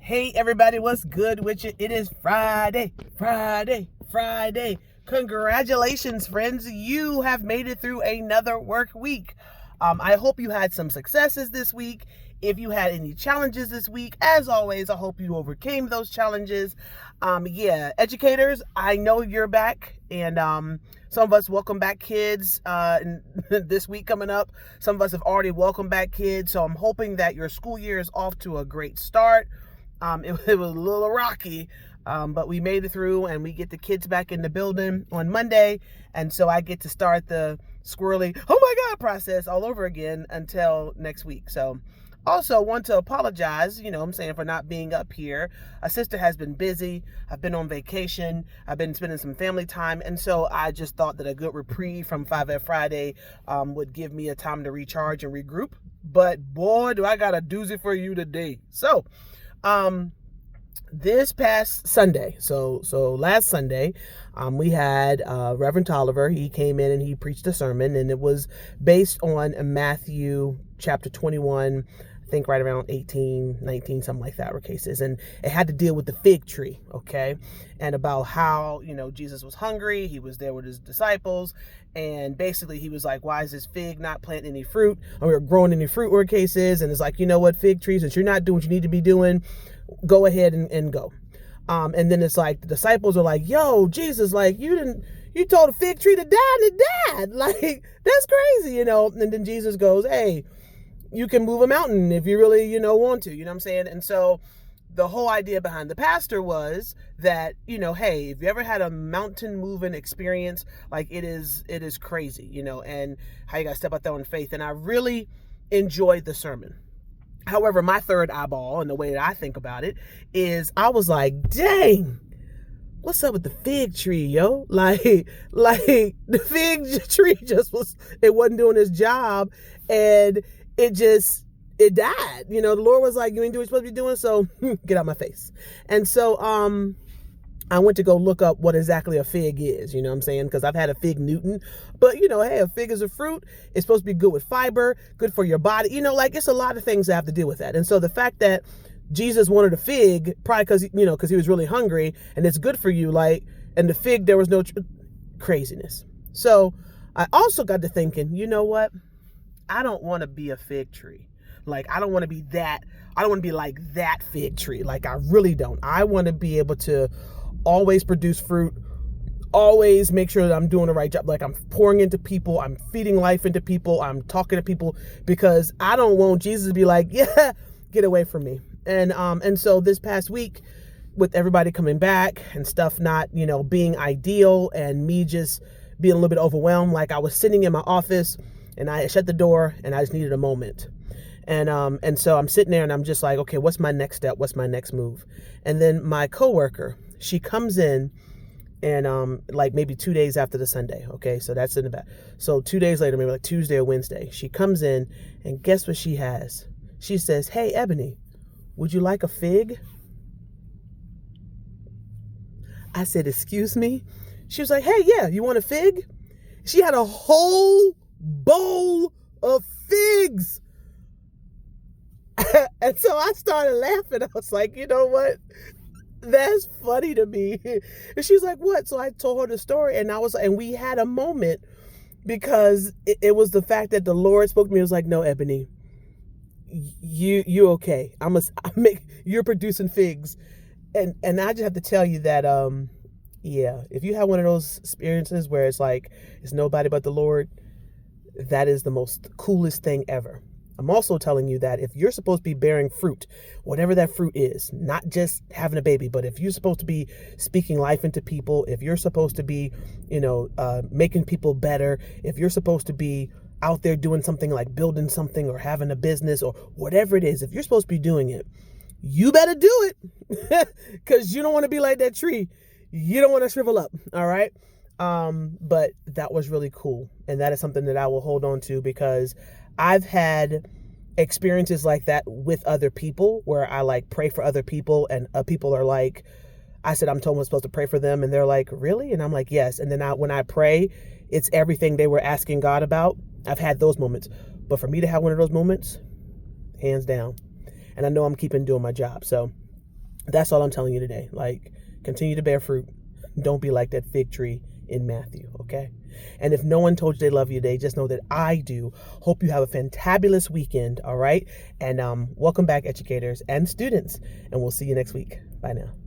Hey everybody, what's good with you? It is Friday. Congratulations, friends. You have made it through another work week. I hope you had some successes this week. If you had any challenges this week, as always, I hope you overcame those challenges. Educators, I know you're back, and some of us welcome back kids this week coming up. Some of us have already welcomed back kids, so I'm hoping that your school year is off to a great start. It was a little rocky, but we made it through, and we get the kids back in the building on Monday, and so I get to start the squirrely, oh my God, process all over again until next week. So also want to apologize, for not being up here. A sister has been busy. I've been on vacation. I've been spending some family time, and so I just thought that a good reprieve from 5F Friday would give me a time to recharge and regroup. But boy, do I got a doozy for you today. So this past Sunday, so last Sunday, we had Reverend Tolliver. He came in and he preached a sermon, and it was based on Matthew chapter 21, I think right around 18, 19, something like that were cases. And it had to deal with the fig tree, okay? And about how, Jesus was hungry. He was there with his disciples. And basically he was like, why is this fig not planting any fruit or growing any fruit or cases? And it's like, you know what, fig trees, since you're not doing what you need to be doing, go ahead and go. And then it's like the disciples are like, yo, Jesus, like you told a fig tree to die and it died. Like, that's crazy, And then Jesus goes, hey, you can move a mountain if you really, want to, what I'm saying? And so the whole idea behind the pastor was that, hey, if you ever had a mountain moving experience, like it is crazy, and how you got to step out there in faith. And I really enjoyed the sermon. However, my third eyeball and the way that I think about it is I was like, dang, what's up with the fig tree, yo? Like the fig tree it wasn't doing its job, and it died. The Lord was like, you ain't doing what you're supposed to be doing, so get out my face. And so I went to go look up what exactly a fig is, what I'm saying? Because I've had a fig Newton, but hey, a fig is a fruit. It's supposed to be good with fiber, good for your body. It's a lot of things that have to deal with that. And so the fact that Jesus wanted a fig, probably because he was really hungry, and it's good for you, and the fig, there was no craziness. So I also got to thinking, you know what? I don't want to be a fig tree. I don't want to be like that fig tree. I really don't. I want to be able to always produce fruit, always make sure that I'm doing the right job. I'm pouring into people, I'm feeding life into people, I'm talking to people, because I don't want Jesus to be like, yeah, get away from me. And so this past week, with everybody coming back and stuff not, being ideal, and me just being a little bit overwhelmed, I was sitting in my office and I shut the door and I just needed a moment. And so I'm sitting there and I'm just like, okay, what's my next step? What's my next move? And then my coworker, she comes in, and maybe 2 days after the Sunday. Okay, so that's in the back. So 2 days later, maybe Tuesday or Wednesday, she comes in, and guess what she has? She says, hey, Ebony, would you like a fig? I said, excuse me? She was like, hey, yeah, you want a fig? She had a whole bowl of figs. And so I started laughing. I was like, you know what? That's funny to me. And she's like, what? So I told her the story, and we had a moment, because it was the fact that the Lord spoke to me. It was like, no, Ebony, you okay. You're producing figs. And I just have to tell you that, if you have one of those experiences where it's like, it's nobody but the Lord, that is the most coolest thing ever. I'm also telling you that if you're supposed to be bearing fruit, whatever that fruit is, not just having a baby, but if you're supposed to be speaking life into people, if you're supposed to be, making people better, if you're supposed to be out there doing something like building something or having a business or whatever it is, if you're supposed to be doing it, you better do it, because you don't want to be like that tree. You don't want to shrivel up. All right. But that was really cool. And that is something that I will hold on to, because I've had experiences like that with other people where I pray for other people, and people are like, I said, I'm told I'm supposed to pray for them. And they're like, really? And I'm like, yes. And then when I pray, it's everything they were asking God about. I've had those moments, but for me to have one of those moments, hands down. And I know I'm keeping doing my job. So That's all I'm telling you today. Like, continue to bear fruit. Don't be like that fig tree in Matthew, okay? And if no one told you they love you today, just know that I do. Hope you have a fantabulous weekend, all right? And welcome back, educators and students. And we'll see you next week. Bye now.